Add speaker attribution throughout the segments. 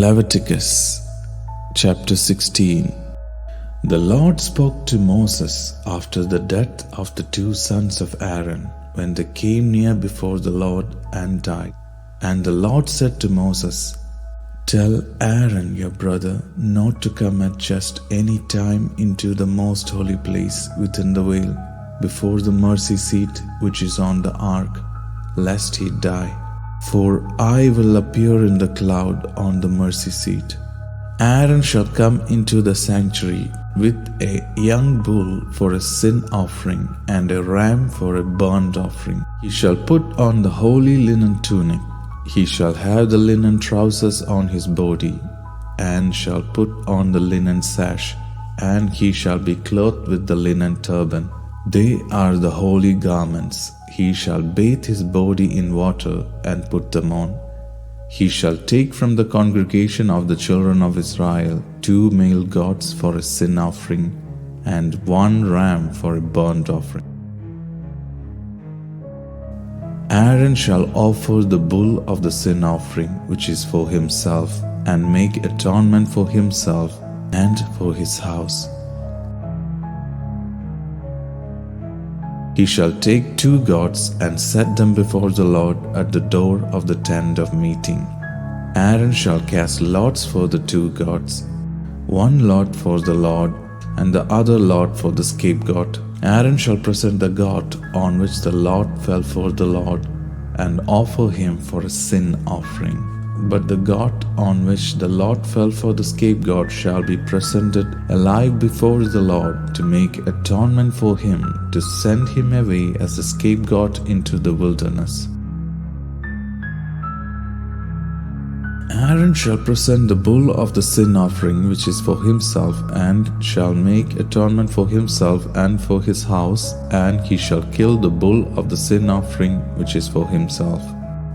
Speaker 1: Leviticus chapter 16. The Lord spoke to Moses after the death of the two sons of Aaron, when they came near before the Lord and died. And the Lord said to Moses, "Tell Aaron your brother not to come at just any time into the most holy place within the veil, before the mercy seat which is on the ark, lest he die. For I will appear in the cloud on the mercy seat. Aaron shall come into the sanctuary with a young bull for a sin offering and a ram for a burnt offering. He shall put on the holy linen tunic. He shall have the linen trousers on his body, and shall put on the linen sash, and he shall be clothed with the linen turban. They are the holy garments. He shall bathe his body in water and put them on. He shall take from the congregation of the children of Israel 2 male goats for a sin offering, and 1 ram for a burnt offering. Aaron shall offer the bull of the sin offering, which is for himself, and make atonement for himself and for his house. He shall take 2 goats and set them before the Lord at the door of the tent of meeting. Aaron shall cast lots for the 2 goats, 1 lot for the Lord, and the other lot for the scapegoat. Aaron shall present the goat on which the lot fell for the Lord, and offer him for a sin offering. But the goat on which the lot fell for the scapegoat shall be presented alive before the Lord to make atonement for him, to send him away as a scapegoat into the wilderness. Aaron shall present the bull of the sin offering which is for himself, and shall make atonement for himself and for his house, and he shall kill the bull of the sin offering which is for himself.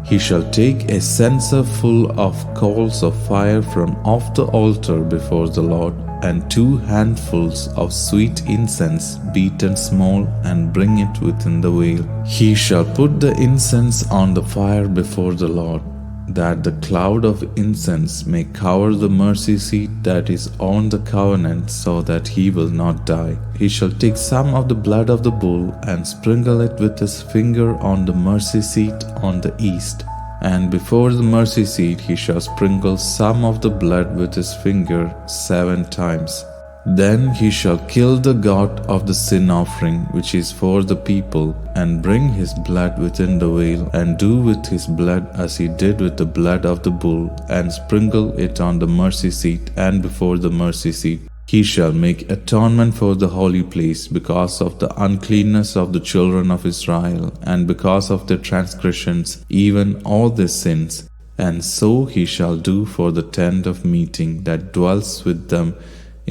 Speaker 1: He shall take a censer full of coals of fire from off the altar before the Lord, and 2 handfuls of sweet incense beaten small, and bring it within the veil. He shall put the incense on the fire before the Lord, that the cloud of incense may cover the mercy seat that is on the covenant, so that he will not die. He shall take some of the blood of the bull and sprinkle it with his finger on the mercy seat on the east. And before the mercy seat he shall sprinkle some of the blood with his finger 7 times. Then he shall kill the goat of the sin offering which is for the people, and bring his blood within the veil, and do with his blood as he did with the blood of the bull, and sprinkle it on the mercy seat and before the mercy seat. He shall make atonement for the holy place because of the uncleanness of the children of Israel, and because of their transgressions, even all their sins. And so he shall do for the tent of meeting that dwells with them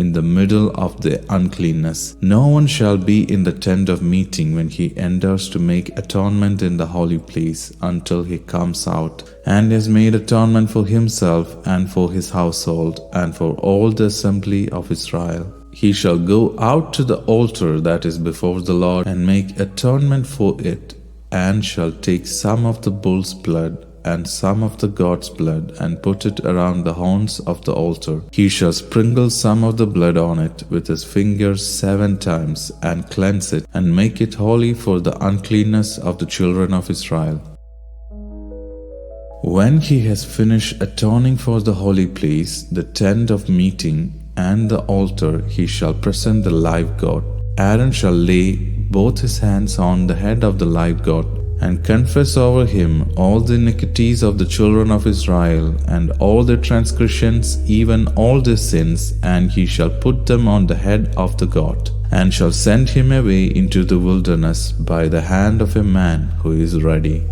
Speaker 1: in the middle of the uncleanness. No one shall be in the tent of meeting when he enters to make atonement in the holy place, until he comes out and has made atonement for himself and for his household and for all the assembly of Israel. He shall go out to the altar that is before the Lord and make atonement for it, and shall take some of the bull's blood and some of the goat's blood, and put it around the horns of the altar. He shall sprinkle some of the blood on it with his fingers 7 times, and cleanse it, and make it holy for the uncleanness of the children of Israel. When he has finished atoning for the holy place, the tent of meeting, and the altar, he shall present the live goat. Aaron shall lay both his hands on the head of the live goat, and confess over him all the iniquities of the children of Israel, and all their transgressions, even all their sins, and he shall put them on the head of the goat, and shall send him away into the wilderness by the hand of a man who is ready.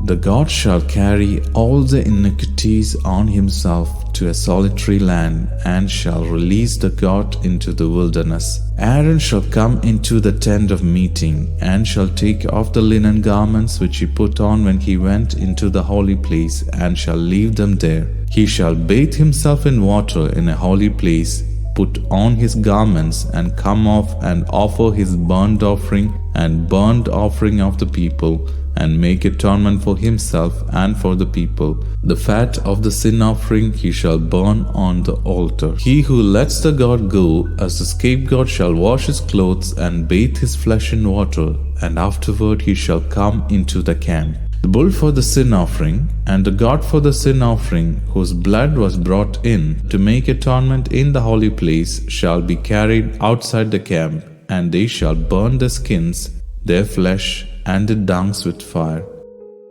Speaker 1: The goat shall carry all the iniquities on himself to a solitary land, and shall release the goat into the wilderness. Aaron shall come into the tent of meeting, and shall take off the linen garments which he put on when he went into the holy place, and shall leave them there. He shall bathe himself in water in a holy place, put on his garments, and come off and offer his burnt offering and burnt offering of the people, and make atonement for himself and for the people. The fat of the sin offering he shall burn on the altar. He who lets the god go as the scapegoat shall wash his clothes and bathe his flesh in water, and afterward he shall come into the camp. The bull for the sin offering and the goat for the sin offering, whose blood was brought in to make atonement in the holy place, shall be carried outside the camp, and they shall burn their skins, their flesh, and their dungs with fire.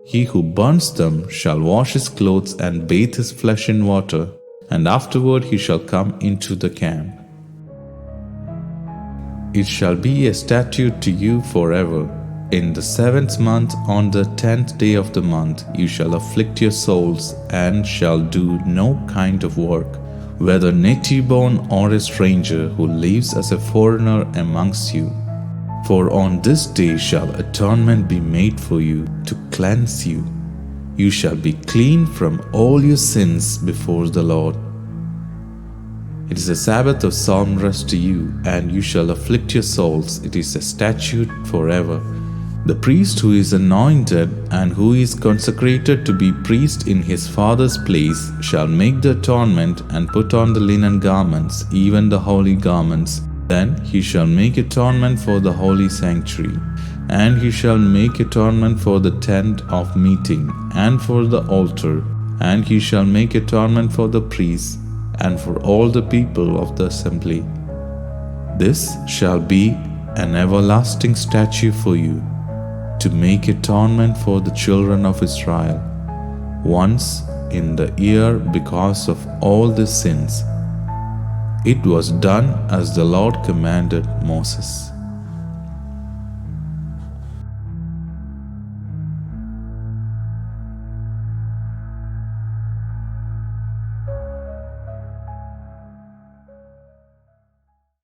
Speaker 1: He who burns them shall wash his clothes and bathe his flesh in water, and afterward he shall come into the camp. It shall be a statute to you forever. In the 7th month, on the 10th day of the month, you shall afflict your souls, and shall do no kind of work, whether native born or a stranger who lives as a foreigner amongst you. For on this day shall atonement be made for you, to cleanse you. You shall be clean from all your sins before the Lord. It is a Sabbath of solemn rest to you, and you shall afflict your souls. It is a statute forever. The priest who is anointed and who is consecrated to be priest in his father's place shall make the atonement and put on the linen garments, even the holy garments. Then he shall make atonement for the holy sanctuary, and he shall make atonement for the tent of meeting, and for the altar, and he shall make atonement for the priests, and for all the people of the assembly. This shall be an everlasting statute for you, to make atonement for the children of Israel, once in the year because of all their sins. It was done as the Lord commanded Moses.